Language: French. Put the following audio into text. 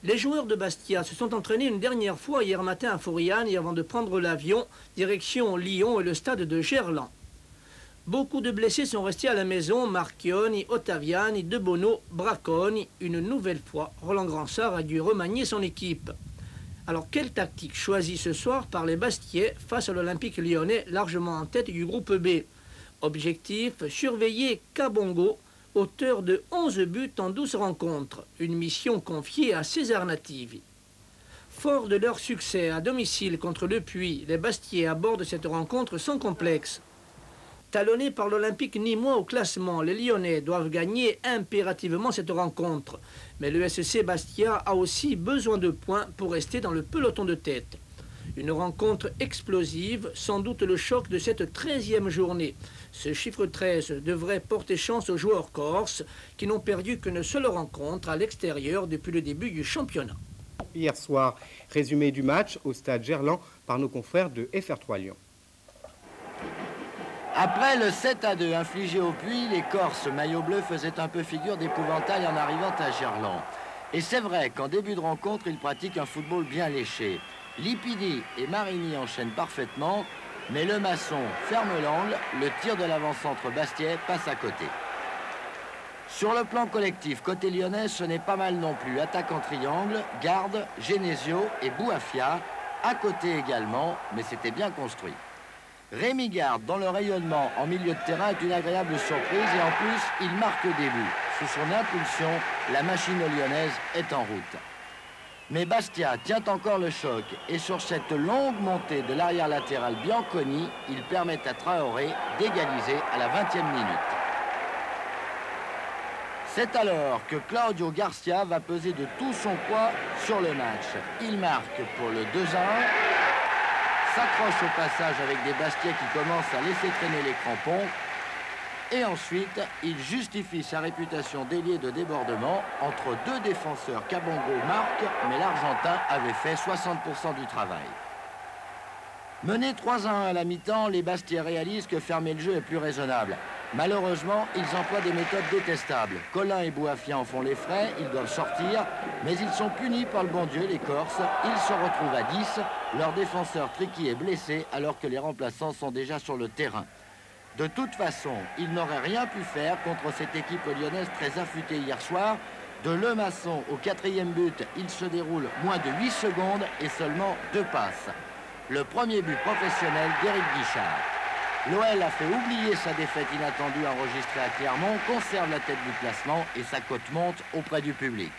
Les joueurs de Bastia se sont entraînés une dernière fois hier matin à Foriane avant de prendre l'avion, direction Lyon et le stade de Gerland. Beaucoup de blessés sont restés à la maison, Marchioni, Ottaviani, De Bono, Bracconi. Une nouvelle fois, Roland Gransart a dû remanier son équipe. Alors, quelle tactique choisie ce soir par les Bastiais face à l'Olympique lyonnais, largement en tête du groupe B? Objectif, surveiller Kabongo, auteur de 11 buts en 12 rencontres. Une mission confiée à César Nativi. Fort de leur succès à domicile contre Le Puy, les Bastiais abordent cette rencontre sans complexe. Talonnés par l'Olympique nîmois au classement, les Lyonnais doivent gagner impérativement cette rencontre. Mais le SC Bastia a aussi besoin de points pour rester dans le peloton de tête. Une rencontre explosive, sans doute le choc de cette 13e journée. Ce chiffre 13 devrait porter chance aux joueurs corses qui n'ont perdu qu'une seule rencontre à l'extérieur depuis le début du championnat. Hier soir, résumé du match au stade Gerland par nos confrères de FR3 Lyon. Après le 7-2 infligé au Puy, les Corses maillot bleu faisaient un peu figure d'épouvantail en arrivant à Gerland. Et c'est vrai qu'en début de rencontre, ils pratiquent un football bien léché. Lipidi et Marini enchaînent parfaitement, mais le maçon ferme l'angle, le tir de l'avant-centre Bastiais passe à côté. Sur le plan collectif, côté lyonnais, ce n'est pas mal non plus. Attaque en triangle, Garde, Genesio et Bouafia, à côté également, mais c'était bien construit. Rémi Garde, dans le rayonnement en milieu de terrain, est une agréable surprise et en plus, il marque des buts. Sous son impulsion, la machine lyonnaise est en route. Mais Bastia tient encore le choc et sur cette longue montée de l'arrière latéral Bianconi, il permet à Traoré d'égaliser à la 20e minute. C'est alors que Claudio Garcia va peser de tout son poids sur le match. Il marque pour le 2-1. S'accroche au passage avec des Bastiais qui commencent à laisser traîner les crampons. Et ensuite, il justifie sa réputation d'ailier de débordement entre deux défenseurs. Kabongo marque, mais l'Argentin avait fait 60% du travail. Menés 3-1 à la mi-temps, les Bastiais réalisent que fermer le jeu est plus raisonnable. Malheureusement, ils emploient des méthodes détestables. Collin et Bouafia en font les frais, ils doivent sortir, mais ils sont punis par le bon Dieu, les Corses. Ils se retrouvent à 10, leur défenseur Tricky est blessé alors que les remplaçants sont déjà sur le terrain. De toute façon, ils n'auraient rien pu faire contre cette équipe lyonnaise très affûtée hier soir. De Le Maçon au 4e but, il se déroule moins de 8 secondes et seulement 2 passes. Le premier but professionnel d'Éric Guichard. L'OL a fait oublier sa défaite inattendue enregistrée à Clermont, conserve la tête du classement et sa cote monte auprès du public.